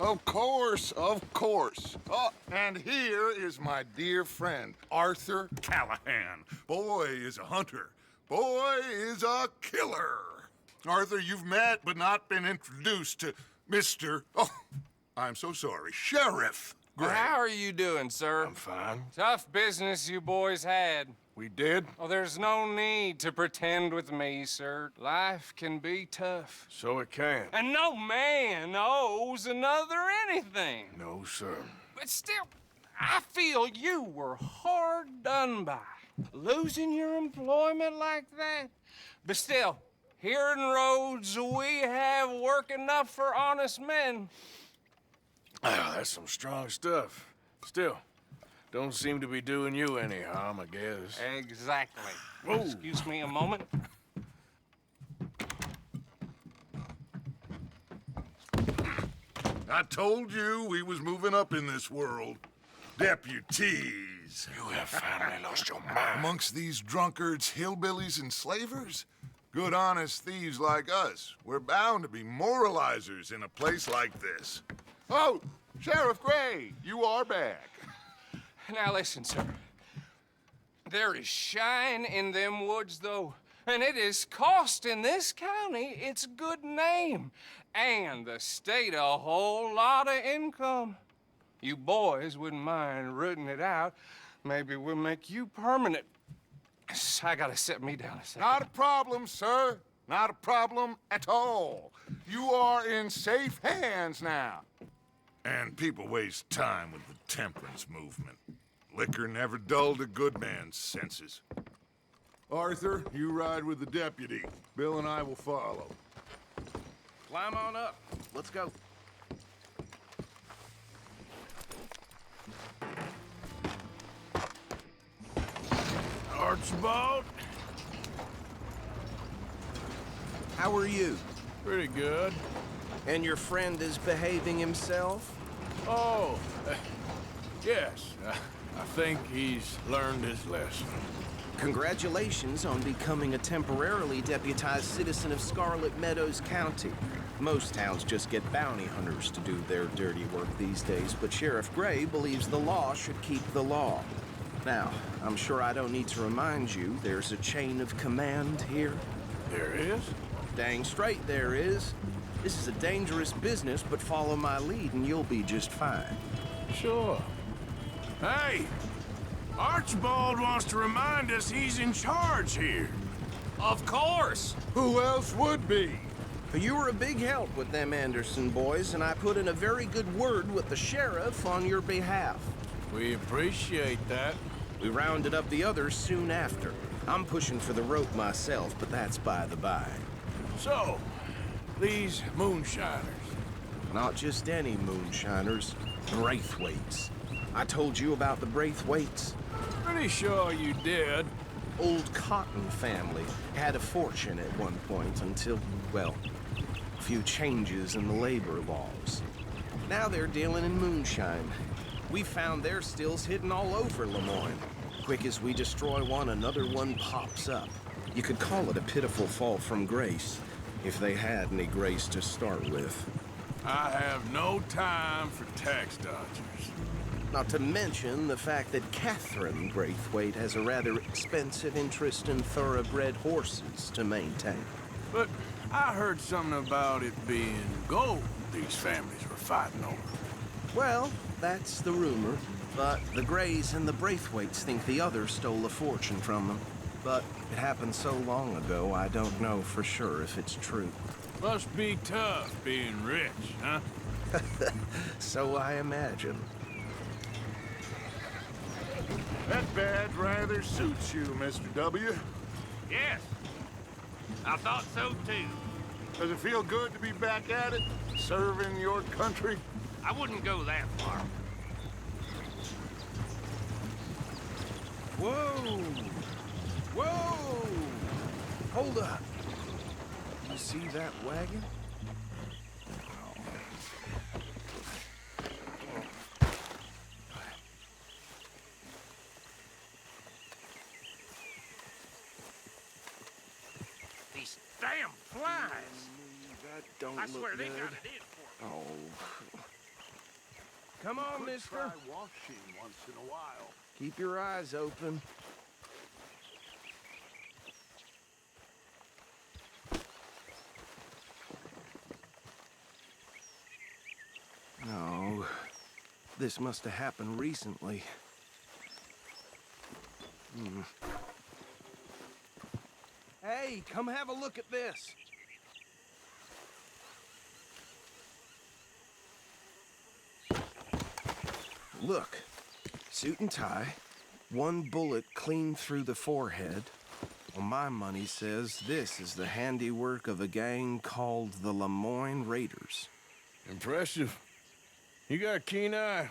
Of course, of course. Oh, and here is my dear friend, Arthur Callahan. Boy is a hunter. Boy is a killer. Arthur, you've met but not been introduced to Mr. Oh, I'm so sorry, Sheriff Gray. How are you doing, sir? I'm fine. Tough business you boys had. We did? Oh, there's no need to pretend with me, sir. Life can be tough. So it can. And no man owes another anything. No, sir. But still, I feel you were hard done by. Losing your employment like that. But still, here in Rhodes, we have work enough for honest men. Oh, that's some strong stuff. Still, don't seem to be doing you any harm, I guess. Exactly. Whoa. Excuse me a moment. I told you we was moving up in this world. Deputies. You have finally lost your mind. Amongst these drunkards, hillbillies, and slavers? Good, honest thieves like us. We're bound to be moralizers in a place like this. Oh, Sheriff Gray, you are back. Now listen, sir. There is shine in them woods, though, and it is costing this county its good name and the state a whole lot of income. You boys wouldn't mind rooting it out. Maybe we'll make you permanent. I gotta sit me down a second. Not a problem, sir. Not a problem at all. You are in safe hands now. And people waste time with the temperance movement. Liquor never dulled a good man's senses. Arthur, you ride with the deputy. Bill and I will follow. Climb on up. Let's go. Archibald? How are you? Pretty good. And your friend is behaving himself? Oh, yes. I think he's learned his lesson. Congratulations on becoming a temporarily deputized citizen of Scarlet Meadows County. Most towns just get bounty hunters to do their dirty work these days, but Sheriff Gray believes the law should keep the law. Now, I'm sure I don't need to remind you there's a chain of command here. There is? Dang straight there is. This is a dangerous business, but follow my lead and you'll be just fine. Sure. Hey! Archibald wants to remind us he's in charge here. Of course! Who else would be? You were a big help with them Anderson boys, and I put in a very good word with the sheriff on your behalf. We appreciate that. We rounded up the others soon after. I'm pushing for the rope myself, but that's by the by. So, these moonshiners. Not just any moonshiners, Braithwaites. I told you about the Braithwaites. Pretty sure you did. Old Cotton family had a fortune at one point until, well, a few changes in the labor laws. Now they're dealing in moonshine. We found their stills hidden all over Lemoyne. Quick as we destroy one, another one pops up. You could call it a pitiful fall from grace, if they had any grace to start with. I have no time for tax dodgers. Not to mention the fact that Catherine Braithwaite has a rather expensive interest in thoroughbred horses to maintain. But I heard something about it being gold these families were fighting over. Well, that's the rumor. But the Grays and the Braithwaites think the others stole a fortune from them. But it happened so long ago, I don't know for sure if it's true. Must be tough being rich, huh? So I imagine. That badge rather suits you, Mr. W. Yes, I thought so too. Does it feel good to be back at it, serving your country? I wouldn't go that far. Whoa! Whoa! Hold up. You see that wagon? These damn flies. That don't I look swear they good. got it in for me. Oh. Come on, Could mister. try washing once in a while. Keep your eyes open. No, this must have happened recently. Hey, come have a look at this. Look, suit and tie, one bullet clean through the forehead. Well, my money says this is the handiwork of a gang called the Lemoyne Raiders. Impressive. You got a keen eye.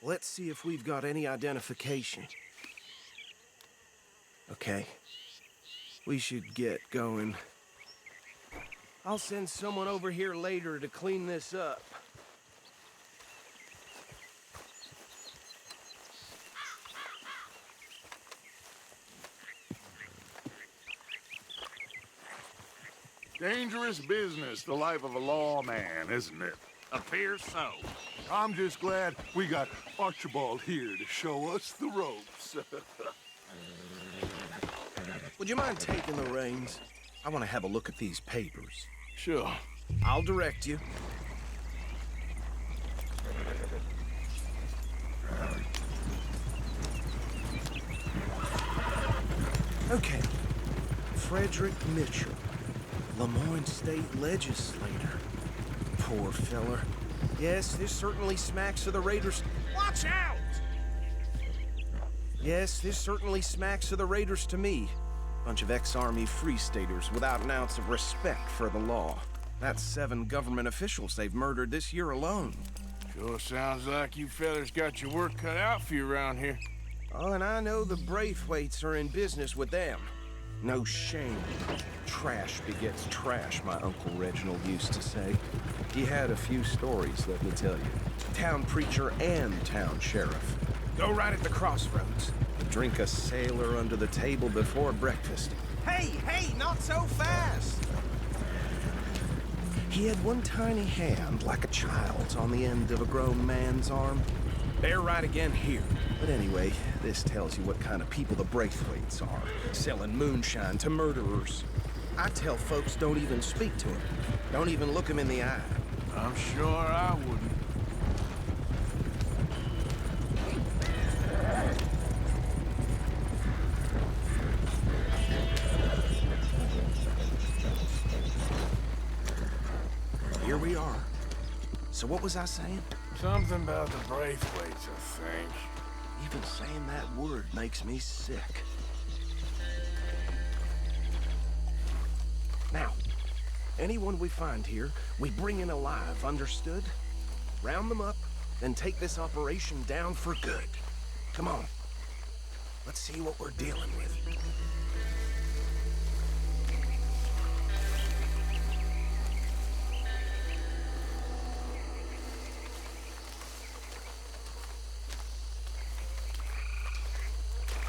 Let's see if we've got any identification. Okay. We should get going. I'll send someone over here later to clean this up. Dangerous business, the life of a lawman, isn't it? Appears so. I'm just glad we got Archibald here to show us the ropes. Would you mind taking the reins? I want to have a look at these papers. Sure. I'll direct you. Okay. Frederick Mitchell, Lemoyne State Legislator. Poor feller. Yes, this certainly smacks of the Raiders. Watch out! Yes, this certainly smacks of the Raiders to me. Bunch of ex-Army Free Staters without an ounce of respect for the law. That's 7 government officials they've murdered this year alone. Sure sounds like you fellas got your work cut out for you around here. Oh, and I know the Braithwaites are in business with them. No shame. Trash begets trash, my Uncle Reginald used to say. He had a few stories, let me tell you. Town preacher and town sheriff. Go right at the crossroads. Drink a sailor under the table before breakfast. Hey, not so fast! He had one tiny hand, like a child's, on the end of a grown man's arm. They're right again here. But anyway, this tells you what kind of people the Braithwaites are, selling moonshine to murderers. I tell folks don't even speak to them. Don't even look them in the eye. I'm sure I wouldn't. Here we are. So what was I saying? Something about the Braithwaites, I think. Even saying that word makes me sick. Now, anyone we find here, we bring in alive, understood? Round them up, then take this operation down for good. Come on. Let's see what we're dealing with.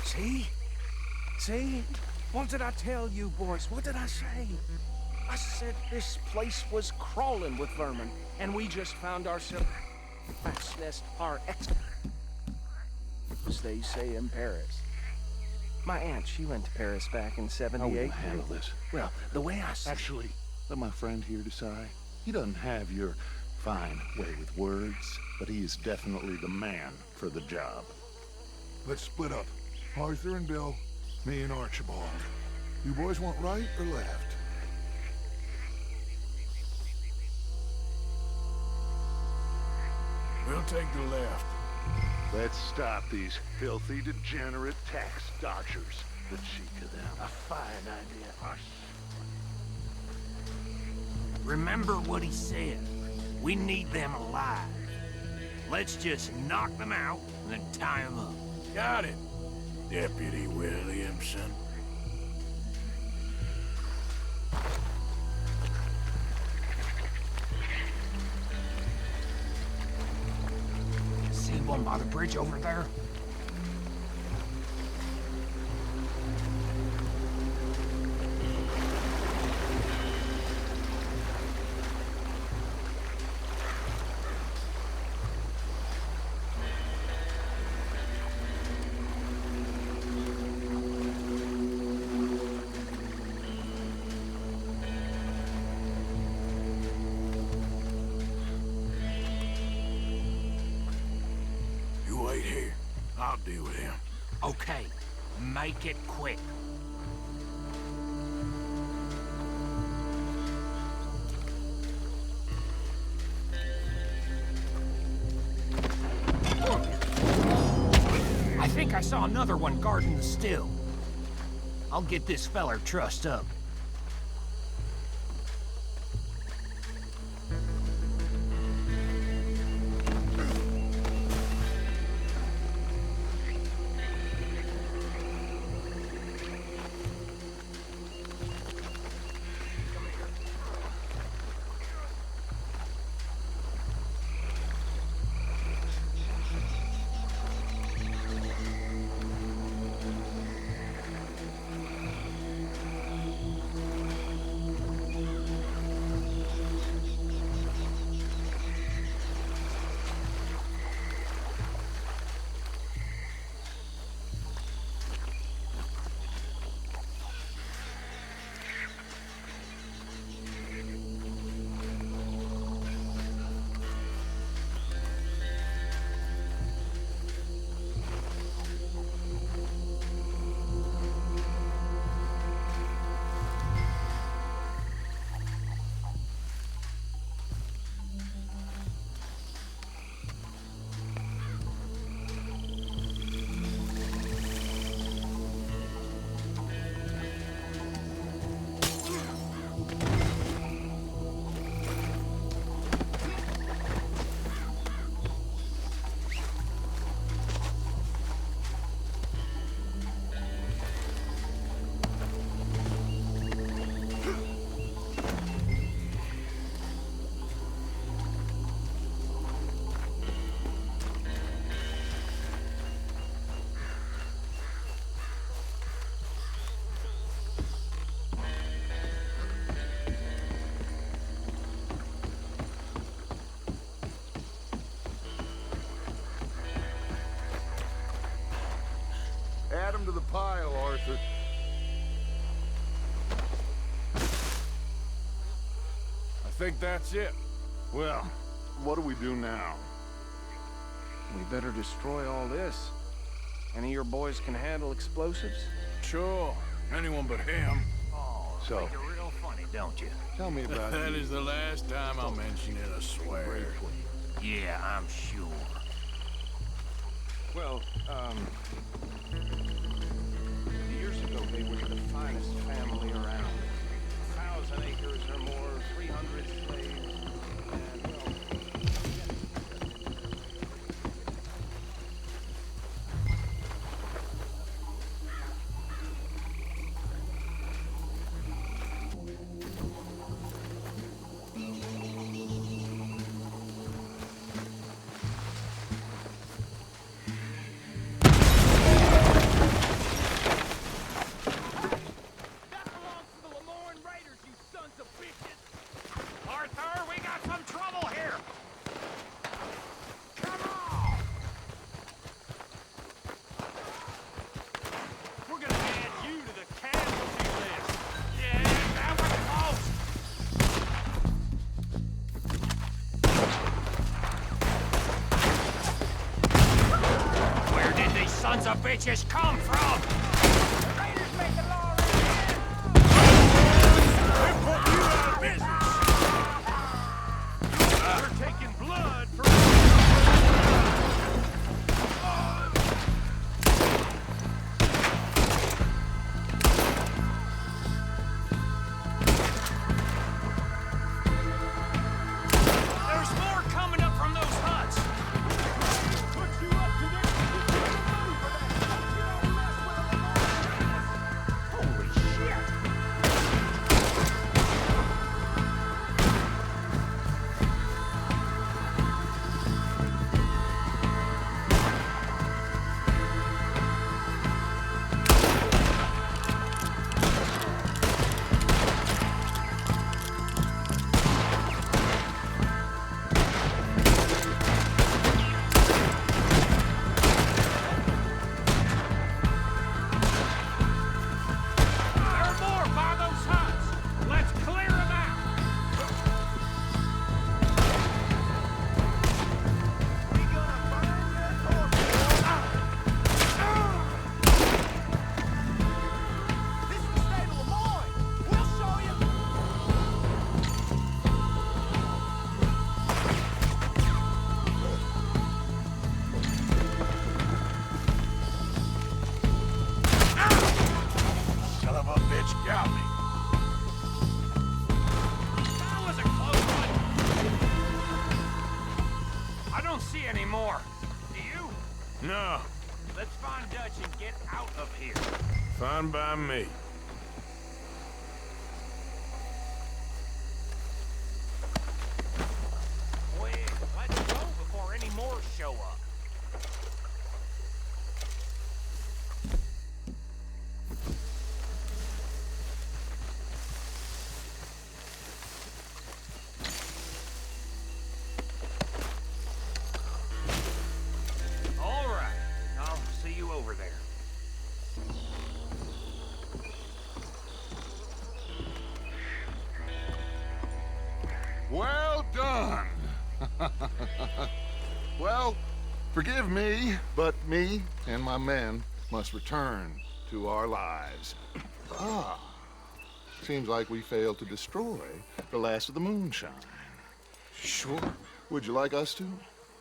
See? See? What did I tell you, boys? What did I say? I said this place was crawling with vermin, and we just found ourselves rat's nest par excellence, as they say in Paris. My aunt, she went to Paris back in How will '78. you handle this? Well, the way I see Actually, let my friend here decide. He doesn't have your fine way with words, but he is definitely the man for the job. Let's split up. Arthur and Bill, me and Archibald. You boys want right or left? We'll take the left. Let's stop these filthy, degenerate tax dodgers. The cheek of them. A fine idea. Remember what he said. We need them alive. Let's just knock them out and then tie them up. Got it, Deputy Williamson. See one by the bridge over there? with him. Okay, make it quick. I think I saw another one guarding the still. I'll get this feller trussed up. Add him to the pile, Arthur. I think that's it. Well, what do we do now? We better destroy all this. Any of your boys can handle explosives? Sure, anyone but him. Oh, So- make it real funny, don't you? Tell me about That you. is the last time I'll mention it, I swear. Yeah, I'm sure. Well, years ago they were the finest family around. 1,000 acres or more, 300 slaves, and well... Sons of bitches come from! They put you out of business! We're taking blood for... There's more coming up from those huts! Put you up to this... bitch got me. That was a close one. I don't see any more. Do you? No, Let's find Dutch and get out of here. fine by me. Quick, let's go before any more show up. All right, I'll see you over there. Well done. Well, forgive me, but me and my men must return to our lives. Seems like we failed to destroy the last of the moonshine. Sure. Would you like us to?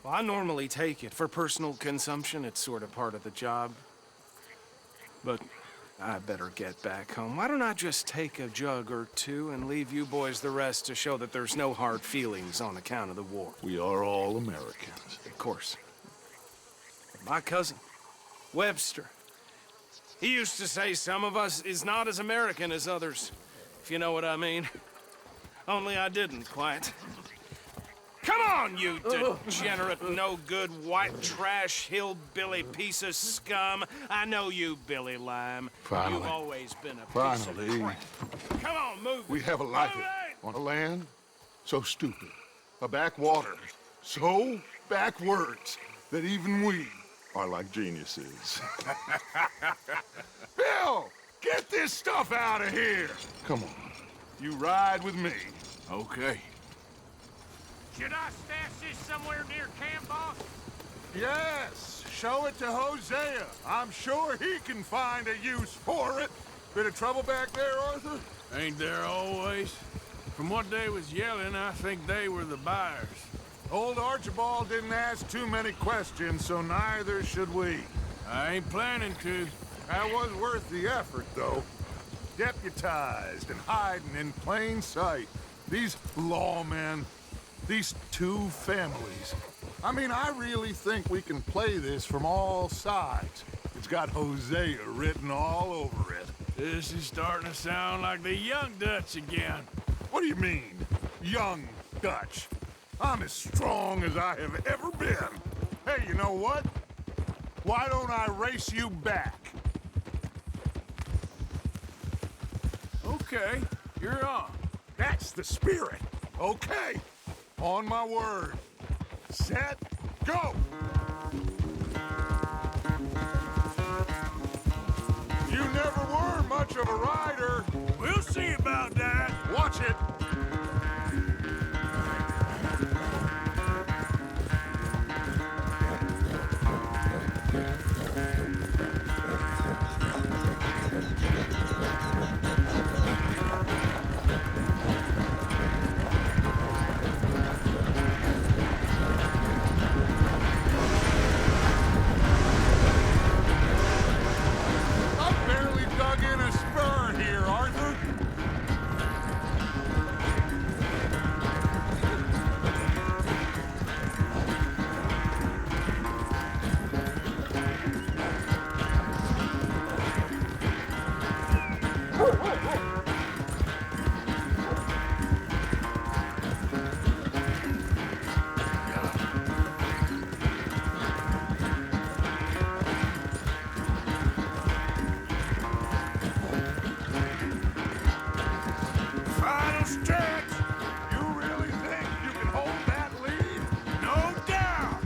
Well, I normally take it. For personal consumption, it's sort of part of the job. But I better get back home. Why don't I just take a jug or two and leave you boys the rest to show that there's no hard feelings on account of the war? We are all Americans. Of course. My cousin, Webster, he used to say some of us is not as American as others, if you know what I mean. Only I didn't quite. Come on, you degenerate, no-good, white trash, hillbilly piece of scum. I know you, Billy Lime. Finally. You've always been a piece Finally. of crap. Come on, move. We have a life Move it! on a land so stupid, a backwater so backwards that even we are like geniuses. Bill, get this stuff out of here. Come on, you ride with me. Okay. Should I stash this somewhere near camp, boss? Yes, show it to Hosea. I'm sure he can find a use for it. Bit of trouble back there, Arthur? Ain't there always? From what they was yelling, I think they were the buyers. Old Archibald didn't ask too many questions, so neither should we. I ain't planning to. That was worth the effort, though. Deputized and hiding in plain sight. These lawmen, these two families. I mean, I really think we can play this from all sides. It's got Hosea written all over it. This is starting to sound like the young Dutch again. What do you mean, young Dutch? I'm as strong as I have ever been. Hey, you know what? Why don't I race you back? Okay, you're on. That's the spirit. Okay. On my word. Set, go! You never were much of a rider. We'll see about that. Watch it. I've barely dug in a spur here, Arthur. Final stretch! You really think you can hold that lead? No doubt!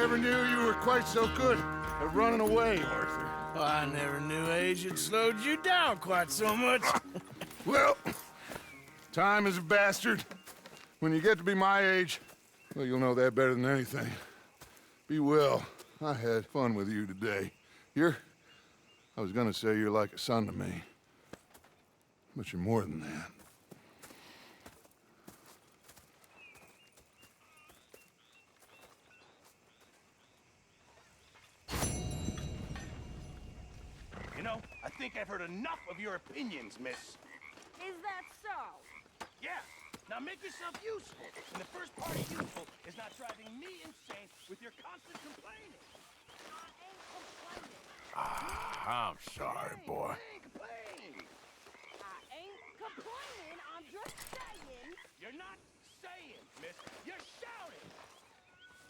never knew you were quite so good at running away, Arthur. Well, I never knew age had slowed you down quite so much. Well, time is a bastard. When you get to be my age, well, you'll know that better than anything. Be well. I had fun with you today. I was gonna say you're like a son to me. But you're more than that. You know, I think I've heard enough of your opinions, miss. Is that so? Yeah. Now make yourself useful. And the first part of useful is not driving me insane with your constant complaining. I ain't complaining. I'm sorry, boy. I ain't complaining. I'm just saying. You're not saying.